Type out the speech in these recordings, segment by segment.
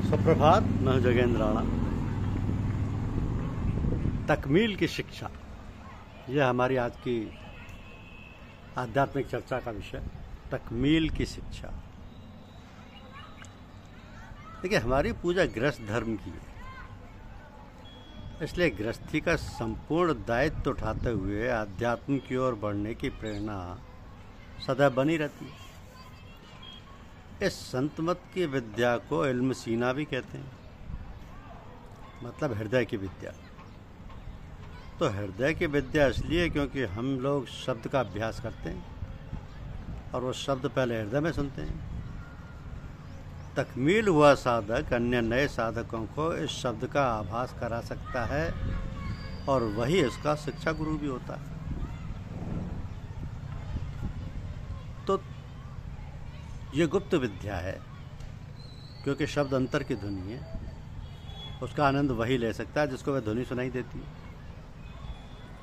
सुप्रभात। मैं हूं जोगेंद्र राणा। तकमील की शिक्षा, यह हमारी आज की आध्यात्मिक चर्चा का विषय। तकमील की शिक्षा। देखिए, हमारी पूजा गृहस्थ धर्म की है, इसलिए गृहस्थी का संपूर्ण दायित्व उठाते हुए आध्यात्म की ओर बढ़ने की प्रेरणा सदैव बनी रहती है। इस संत मत की विद्या को इल्म सीना भी कहते हैं, मतलब हृदय की विद्या। तो हृदय की विद्या इसलिए क्योंकि हम लोग शब्द का अभ्यास करते हैं और वो शब्द पहले हृदय में सुनते हैं। तकमील हुआ साधक अन्य नए साधकों को इस शब्द का आभास करा सकता है और वही इसका शिक्षा गुरु भी होता है। तो ये गुप्त विद्या है, क्योंकि शब्द अंतर की ध्वनि है। उसका आनंद वही ले सकता है जिसको वह ध्वनि सुनाई देती है।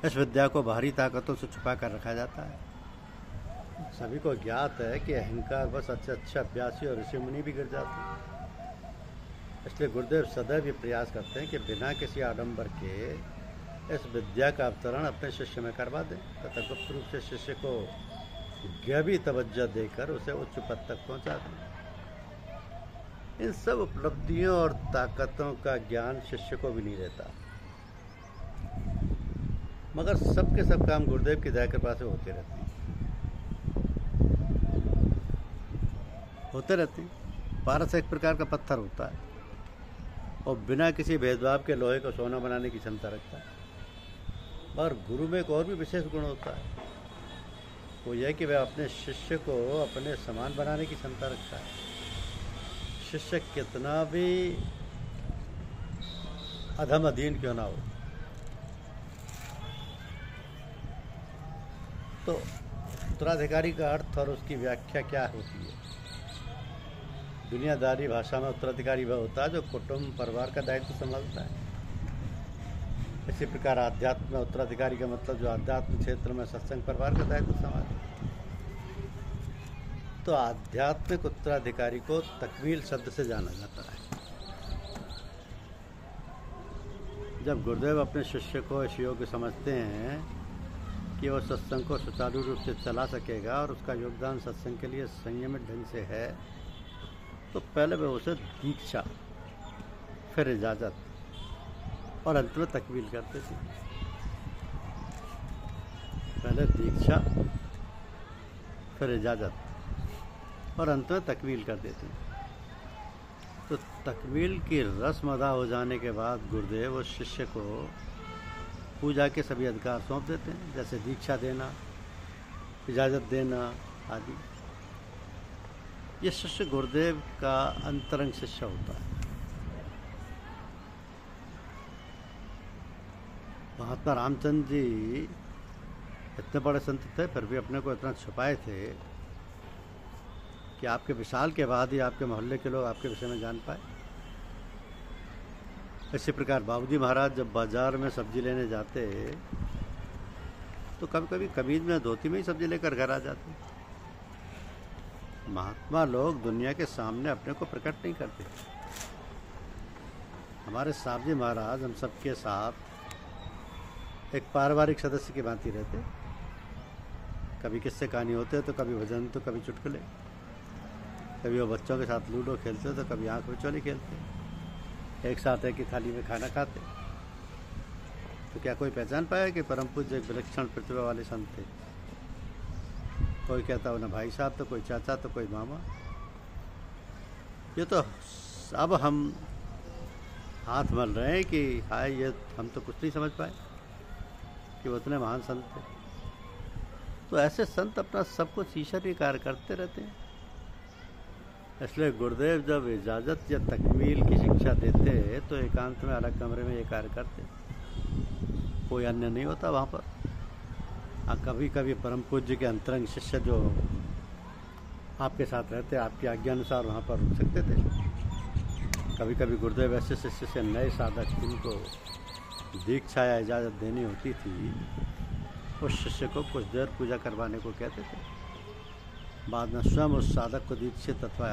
इस विद्या को बाहरी ताकतों से छुपा कर रखा जाता है। सभी को ज्ञात है कि अहंकार बस अच्छे अभ्यासी और ऋषि मुनि भी गिर जाते हैं। इसलिए गुरुदेव सदैव ये प्रयास करते हैं कि बिना किसी आडंबर के इस विद्या का अवतरण अपने शिष्य में करवा दें तथा गुप्त रूप से शिष्य को गहरी तवज्जो देकर उसे उच्च पद तक पहुंचा दें। इन सब उपलब्धियों और ताकतों का ज्ञान शिष्य को भी नहीं रहता, मगर सबके सब काम गुरुदेव की दया कृपा से होते रहते हैं। पारस एक प्रकार का पत्थर होता है और बिना किसी भेदभाव के लोहे को सोना बनाने की क्षमता रखता है। और गुरु में एक और भी विशेष गुण होता है, वो यह कि वह अपने शिष्य को अपने समान बनाने की क्षमता रखता है। शिष्य कितना भी अधम अधीन क्यों ना हो। तो उत्तराधिकारी का अर्थ और उसकी व्याख्या क्या होती है? दुनियादारी भाषा में उत्तराधिकारी वह होता है जो कुटुंब परिवार का दायित्व संभालता है। इसी प्रकार आध्यात्म में उत्तराधिकारी का मतलब जो आध्यात्म क्षेत्र में सत्संग परिवार का दायित्व संभाले। तो आध्यात्मिक उत्तराधिकारी को तकमील शब्द से जाना जाता है। जब गुरुदेव अपने शिष्य को इस योग्य समझते हैं कि वह सत्संग को सुचारू रूप से चला सकेगा और उसका योगदान सत्संग के लिए संयमित ढंग से है, तो पहले वे उसे दीक्षा, फिर इजाज़त और अंत में तकमील करते थे। पहले दीक्षा, फिर इजाज़त और अंत में तकमील कर देते हैं। तो तकमील की रस्म अदा हो जाने के बाद गुरुदेव उस शिष्य को पूजा के सभी अधिकार सौंप देते हैं, जैसे दीक्षा देना, इजाज़त देना आदि। ये शिष्य गुरुदेव का अंतरंग शिष्य होता है। महात्मा रामचंद्र जी इतने बड़े संत थे, फिर भी अपने को इतना छुपाए थे कि आपके विशाल के बाद ही आपके मोहल्ले के लोग आपके विषय में जान पाए। इसी प्रकार बाबूजी महाराज जब बाजार में सब्जी लेने जाते तो कभी कभी कमीज में धोती में ही सब्जी लेकर घर आ जाते। महात्मा लोग दुनिया के सामने अपने को प्रकट नहीं करते। हमारे साहब जी महाराज हम सबके साथ एक पारिवारिक सदस्य की भांति रहते। कभी किस्से कहानी होते तो कभी भजन तो कभी चुटकुले, कभी वो बच्चों के साथ लूडो खेलते तो कभी आंख बिचौली खेलते। एक साथ एक ही थाली में खाना खाते। तो क्या कोई पहचान पाया कि परम पूज्य एक विलक्षण प्रतिभा वाले संत थे? कोई कहता हो ना भाई साहब, तो कोई चाचा, तो कोई मामा। ये तो अब हम हाथ मल रहे हैं कि हाय, ये हम तो कुछ नहीं समझ पाए कि वो उतने महान संत थे। तो ऐसे संत अपना सब कुछ ईश्वरीय कार्य करते रहते हैं। इसलिए गुरुदेव जब इजाज़त या तकमील की शिक्षा देते तो एकांत में अलग कमरे में ये कार्य करते, कोई अन्य नहीं होता वहाँ पर। कभी कभी परम पूज्य के अंतरंग शिष्य जो आपके साथ रहते, आपकी आज्ञा अनुसार वहाँ पर रुक सकते थे। कभी कभी गुरुदेव ऐसे शिष्य से नए साधक जिनको दीक्षा या इजाज़त देनी होती थी, उस शिष्य को कुछ देर पूजा करवाने को कहते थे। बाद में स्वयं उस साधक को दीक्षित अथवा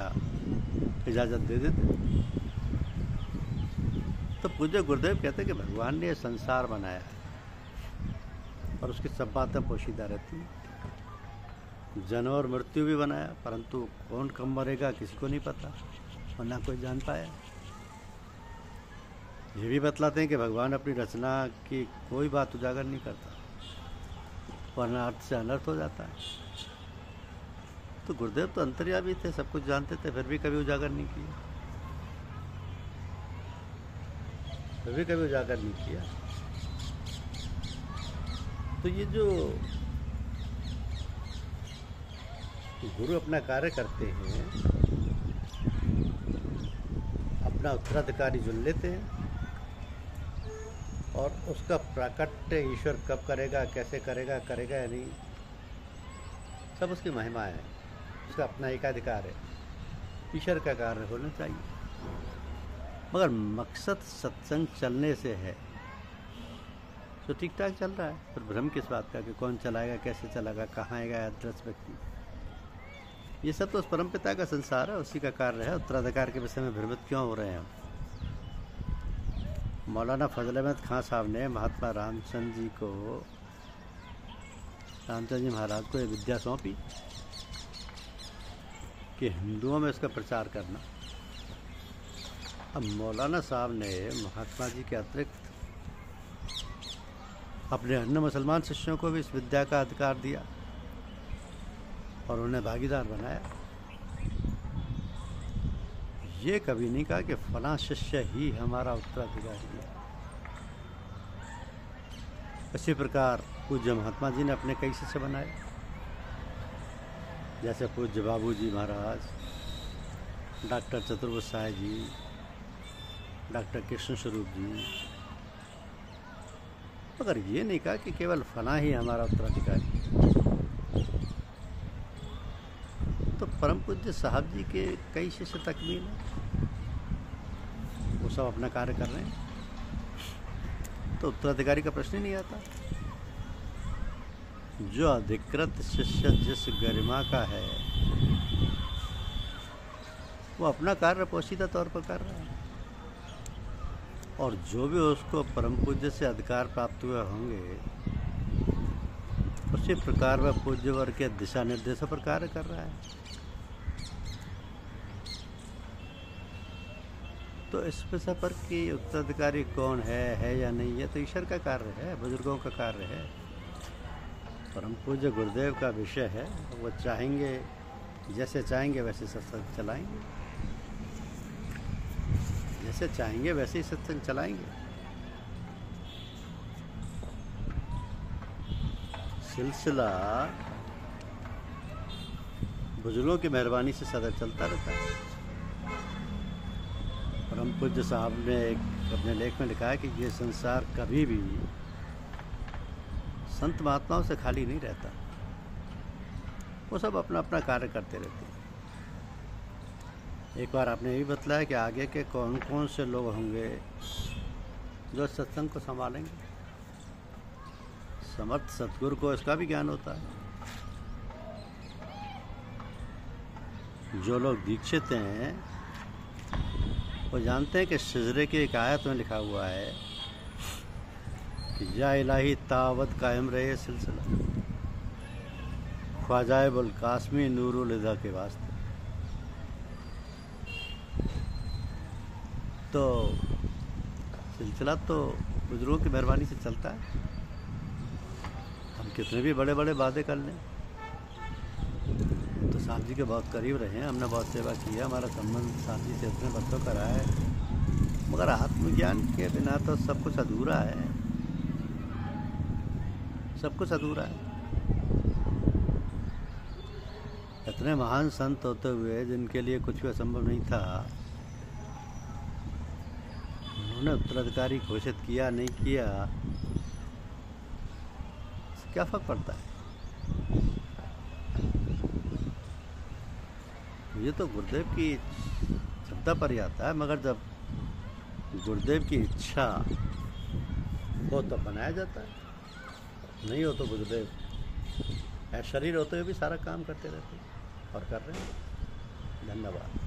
इजाज़त दे देते। तो पूज्य गुरुदेव कहते हैं कि भगवान ने ये संसार बनाया है और उसकी सब बातें पोशीदा रहती हैं। जन्म और मृत्यु भी बनाया, परंतु कौन कब मरेगा किसी को नहीं पता और ना कोई जान पाया। ये भी बतलाते हैं कि भगवान अपनी रचना की कोई बात उजागर नहीं करता, वरना अर्थ से अनर्थ हो जाता है। तो गुरुदेव तो अंतर्यामी थे, सब कुछ जानते थे, फिर भी कभी उजागर नहीं किया, फिर भी कभी उजागर नहीं किया। तो ये जो गुरु अपना कार्य करते हैं, अपना उत्तराधिकारी चुन लेते हैं और उसका प्राकट्य ईश्वर कब करेगा, कैसे करेगा, करेगा या नहीं, सब उसकी महिमा है, उसका अपना एकाधिकार है। ईश्वर का कार्य होना चाहिए, मगर मकसद सत्संग चलने से है तो ठीक ठाक चल रहा है। फिर भ्रम किस बात का कि कौन चलाएगा, कैसे चलाएगा, कहाँ आएगा अदृश्य व्यक्ति, ये सब तो उस परमपिता का संसार है, उसी का कार्य है। उत्तराधिकार के विषय में भ्रमित क्यों हो रहे हैं हम? मौलाना फजल अहमद खां साहब ने महात्मा रामचंद्र जी महाराज को ये विद्या सौंपी कि हिंदुओं में इसका प्रचार करना। अब मौलाना साहब ने महात्मा जी के अतिरिक्त अपने अन्य मुसलमान शिष्यों को भी इस विद्या का अधिकार दिया और उन्हें भागीदार बनाया। ये कभी नहीं कहा कि फलां शिष्य ही हमारा उत्तराधिकारी है। इसी प्रकार पूज्य महात्मा जी ने अपने कई शिष्य बनाए, जैसे पूज्य बाबूजी महाराज, डॉक्टर चतुर्भुज साहब जी, डॉक्टर कृष्ण स्वरूप जी। मगर ये नहीं कहा कि केवल फलां ही हमारा उत्तराधिकारी। तो परम पूज्य साहब जी के कई शिष्य तकमील हैं, वो सब अपना कार्य कर रहे हैं, तो उत्तराधिकारी का प्रश्न ही नहीं आता। जो अधिकृत शिष्य जिस गरिमा का है वो अपना कार्य पोशीदा तौर पर कर रहा है, और जो भी उसको परम पूज्य से अधिकार प्राप्त हुए होंगे उसी प्रकार वह पूज्य वर्ग के दिशा निर्देशों पर कार्य कर रहा है। तो इस विषय पर कि उत्तराधिकारी कौन है या नहीं, ये तो ईश्वर का कार्य है, बुजुर्गों का कार्य है, परम पूज्य गुरुदेव का विषय है। वो चाहेंगे, जैसे चाहेंगे वैसे सत्संग चलाएंगे, जैसे चाहेंगे वैसे ही सत्संग चलाएंगे। सिलसिला बुजुर्गों की मेहरबानी से सदा चलता रहता है। परम पूज्य साहब ने अपने लेख में लिखा है कि ये संसार कभी भी संत महात्माओं से खाली नहीं रहता, वो सब अपना अपना कार्य करते रहते हैं। एक बार आपने यही बतलाया कि आगे के कौन कौन से लोग होंगे जो सत्संग को संभालेंगे। समर्थ सतगुरु को इसका भी ज्ञान होता है। जो लोग दीक्षित हैं वो जानते हैं कि सिजरे की एक आयत में लिखा हुआ है कि या इलाही तावत कायम रहे सिलसिला, ख्वाजाए बुल कासमी नूरुल इदा के वास्ते। तो सिलसिला तो बुजुर्गों की मेहरबानी से चलता है। हम कितने भी बड़े बड़े वादे कर लें तो साहब जी के बहुत करीब रहे हैं, हमने बहुत सेवा की है, हमारा संबंध साहब जी से इतने बरसों का रहा है, मगर आत्मज्ञान के बिना तो सब कुछ अधूरा है, सब कुछ अधूरा है। इतने महान संत होते हुए जिनके लिए कुछ भी असंभव नहीं था, उन्होंने उत्तराधिकारी घोषित किया नहीं किया, क्या फर्क पड़ता है? ये तो गुरुदेव की क्षमता पर ही आता है, मगर जब गुरुदेव की इच्छा हो तो बनाया जाता है, नहीं हो तो गुरुदेव शरीर होते हुए भी सारा काम करते रहते हैं और कर रहे हैं। धन्यवाद।